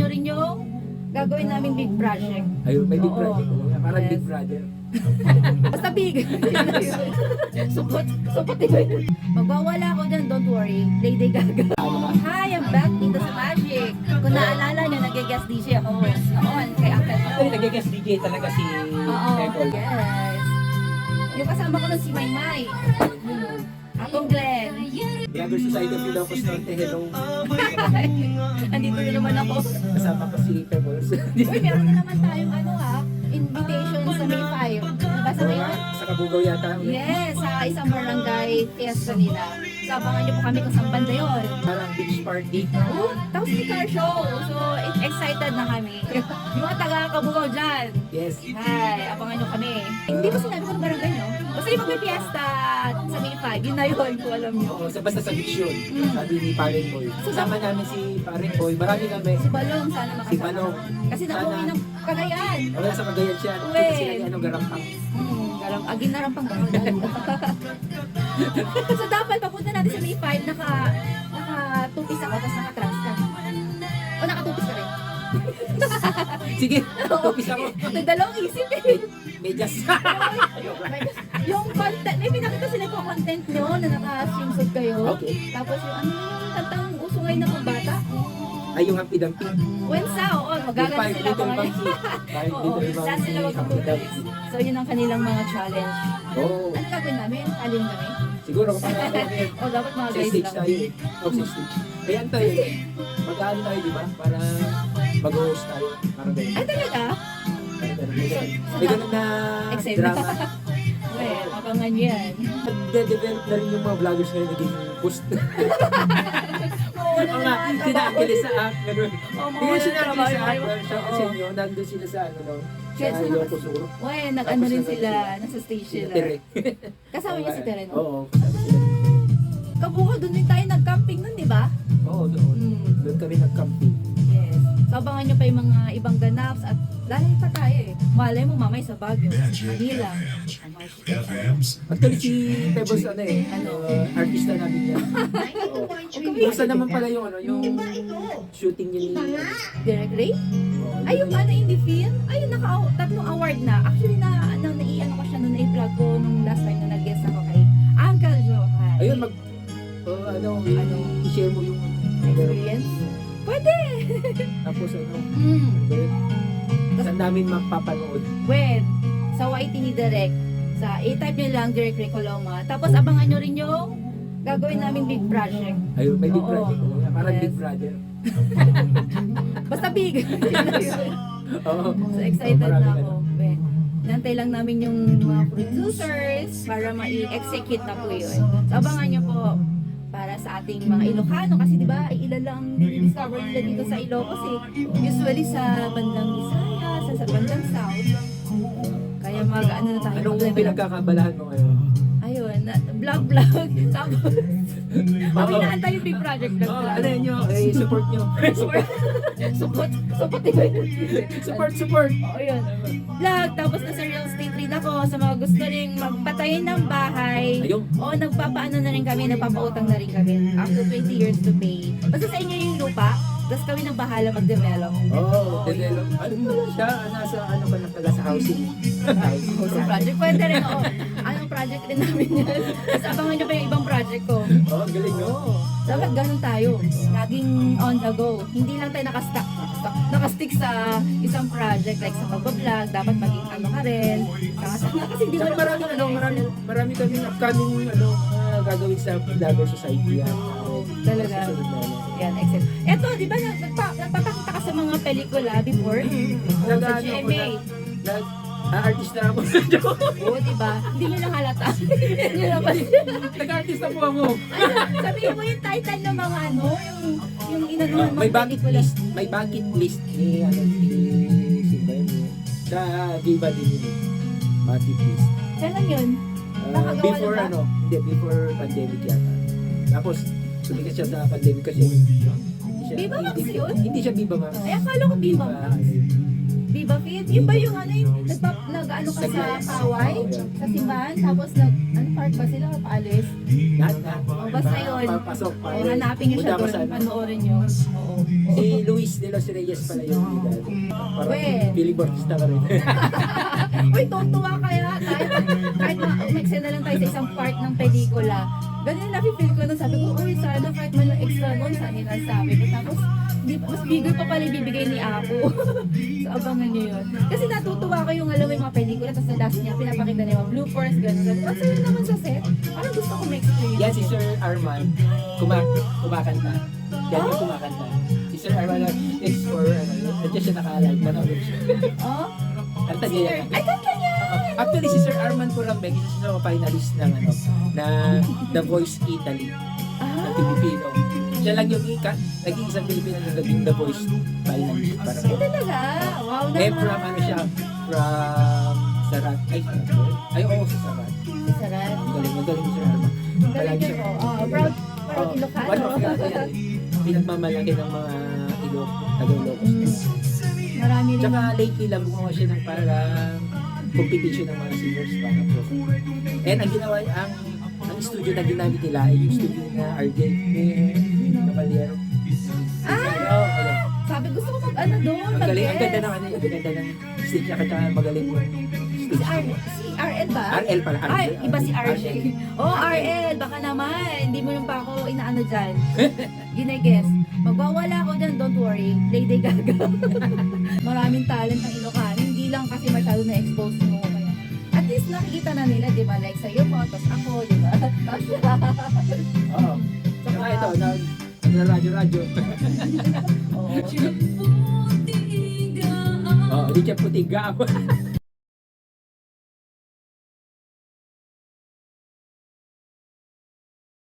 nyo rin yung gagawin namin big project. Ayun, may big Oo. project. Parang Yes. Big Brother. Basta big. Supot yun. Magwawala ako dyan, don't worry. Lady Gaga. Hi, I'm back dito sa Magic. Kung naalala nyo, nag-guest DJ ako noon kay Uncle Ay, Mo. nag-guest DJ talaga si Oo, Apple. yes. Yung kasama ko nun si Maymay. Akong Glenn. Vlogger Society of Ilocos Norte, hello. Andito na naman ako. Kasama ko si Pebbles. Uy, meron na naman tayong invitation sa May 5. Nabasa mo yun? Sa Kabugaw yata. Yes, sa isang barangay fiesta nila. So, abangan niyo po kami kung saan banda yun. Parang beach party. Tapos may car show. So, excited na kami. Yung mga taga-Kabugaw dyan. Yes. Hi, abangan niyo kami. Hindi ba sinabi ko ng barangay, no? Basta yung magpipiesta sa May 5, yun na yun, kung alam niyo. Oo, basta sa beach yun. Sabi ni Paren Boy. Kasama namin si Paren Boy. Marami kami. Si Balong, sana makasama. Si Balong. Kasi nauwi ng Cagayan. Wala sa Cagayan siya. Uy. Kita sila ni Garampang. Ginarampang Cagayan. So dapat papunta natin sa May 5, naka-tupis ako, tapos naka-trans ka. O naka-tupis ka rin. Sige, tupis ako. Nagdalawang isip eh. Medyas. Yung content, may pinakita sila yung content nyo na naka-swimsuit kayo. Okay. Tapos yung yung kantang uso ngayon ng mga bata. Ay, yung hampid-hampid. Wensa, oo, magaganda sila pa ngayon. Oo, saan sila magpaputupis. So yun ang kanilang mga challenge. Oo. Ano gagawin namin? Alin kami? Siguro kapag O dapat mga sa guys stage lang. tayo eh. Sa stage. Kaya tayo eh. Mag-ano tayo, di ba? Para mag-host tayo. Parang ganyan. Ay talaga? May ganun na Excited. drama. Well, abangan yan. Nagde-develop na rin yung mga vloggers ngayon naging host. Oo, Oo nga, sina Angeles sa app, gano'n. Oo, Hindi mga sila Angeles sa app, trabaho. shout out sa inyo, nandun sila sa ano, no? Yes, Sa Ilocos Sur. Well, nag-ano rin sila, nasa stage sila. Tere. Kasama niyo si Tere, no? Oo, kasama sila. Kabuka, doon din tayo nag-camping nun, di ba? Oo, doon. Mm. Doon kami nag-camping. Yes. So, abangan nyo pa yung mga ibang ganaps at lalay pa tayo eh. Malay mo mamay sa Baguio, Manila. Actually, si Pebbles, artista namin yan. Oo. Basta naman pala yung yung shooting niya ni Direct Ray? Ay, yung indie film? Ay, yung tatlong award na. Actually, nai-ano ko siya nung na-vlog ko nung last time na nag-guest ako kay Uncle Johan. ayun, i-share mo yung Experience? Pwede! tapos Mm. saan namin mapapanood. When? Sa YT ni Direct. Sa i-type nyo lang Direct Ray Coloma. Tapos abangan nyo rin yung gagawin namin big project. Ayun, may big Oo. project. Parang Yes. Big Brother. Basta big. Oo. So excited Marami na ako. Ben. Nantay lang namin yung mga producers para ma-execute na po yun. So abangan nyo po para sa ating mga Ilocano kasi di ba ay ilan lang discover nila dito sa Ilocos eh. Usually sa bandang Visayas, sa bandang South. Kaya mag-ano na tayo. Anong mag-level up. pinagkakabalahan mo ngayon? Ayun, vlog. Tapos, kami naantay yung big project vlog. Ano yun nyo? Support nyo. Support yun. Support. Oo, yun. Vlog, tapos nasa real estate rin ako sa mga gusto rin magpatayin ng bahay. Ayun. O nagpapaano na rin kami, nagpapautang na rin kami. After 20 years to pay. Basta sa inyo yung lupa, tapos kami nang bahala mag-develop. Develop. Ano pala siya? Nasa ano ba lang pala sa housing? So project, pwede rin. Anong project rin namin yan? Tapos abangan nyo pa yung ibang project ko. Galing no? Dapat ganun tayo. Laging on the go. Hindi lang tayo nakastick sa isang project like sa pag-vlog. Dapat maging ano ka rin. Saka kasi hindi mo Saka marami kami upcoming gagawin sa Vlogger Society yan. talaga. Sa susunod na ano. Yan, excellent. Eto, di ba nagpapakita ka sa mga pelikula before? Sa GMA. Artista ako. Oo, di ba? Hindi nyo lang halata. Hindi nyo lang Nag-artista po ako. Sabihin mo yung title ng mga ano, yung inano ng May mga bucket pelikula. list. May bucket list ni sino yun? Sa Viva din yun. Bucket list. Kailan yun? Nakagawa Before na ba? before pandemic yata. Tapos sumikat siya sa pandemic kasi Viva Max yun? Hindi siya Viva Max. Ay, akala ko Viva Max. Viva Fit? Yun ba yung ano yung nag-ano ka sa Paway? Sa simbahan? Tapos ano park ba sila? Paalis? Lahat. O basta yun. Papasok. O hanapin nyo siya Punta ko doon. sa ano. Panoorin nyo. Oo. Si Luis de los Reyes pala yung leader. Parang Well. Billy Bautista ka rin. Uy, tutuwa kaya kahit mag-extend na lang tayo sa isang part ng pelikula. Ganun na feel ko nung sabi ko, uy, sana kahit man lang extra nun, saan nila sabi ko. Tapos, mas bigay pa pala ibibigay ni Apo. So, abangan nyo yun. Kasi natutuwa ko yung alam mo yung mga pelikula, tapos sa last niya, pinapakita niya mga bloopers, gano'n. Ang sarap naman sa set. Parang gusto ko ma-experience. Yan si Sir Arman, kumakanta. Yan yung kumakanta. Si Sir Arman is for, nandiyan siya naka-live, nanonood siya. Oh? Kanta niya yan. Ay, kanta niya! Actually, si Sir Arman Curambeg, isa siya sa finalist ng na The Voice Italy na Pilipino. Siya lang yung naging isang Pilipino na naging The Voice finalist. Parang, Ay, talaga? Wow naman. from from Sarat. Ay, oo, sa Sarat. Sarap. Magaling si Sir Arman. Galing Palagi niyo siya. po. Proud Ilocano. One of the pinagmamalaki ng mga Tagalogos. Marami rin. Tsaka lately lang gumawa siya ng parang competition ng mga singers para po. And ang ginawa, ang studio na ginamit nila ay yung studio na RJ Caballero. Sabi gusto ko mag-ano doon. Ang galing, ang ganda mag-guest. ng ang ganda ng stage niya, kaya magaling yung Si stage. si RL ba? RL pala. Ay, iba si RJ. Oh, RL, baka naman. Hindi mo yung pa ako inaano dyan. Gine-guess. Magwawala ako dyan, don't worry. Lady Gaga. Maraming talent ng Ilocano. Hindi lang kasi masyado na-expose mo. Kaya, at least nakikita na nila, di ba? Like sa'yo po, tapos ako, di ba? Tapos Oo. Tsaka ito, na radyo-radyo. Oo. Oh, Richard Putiga.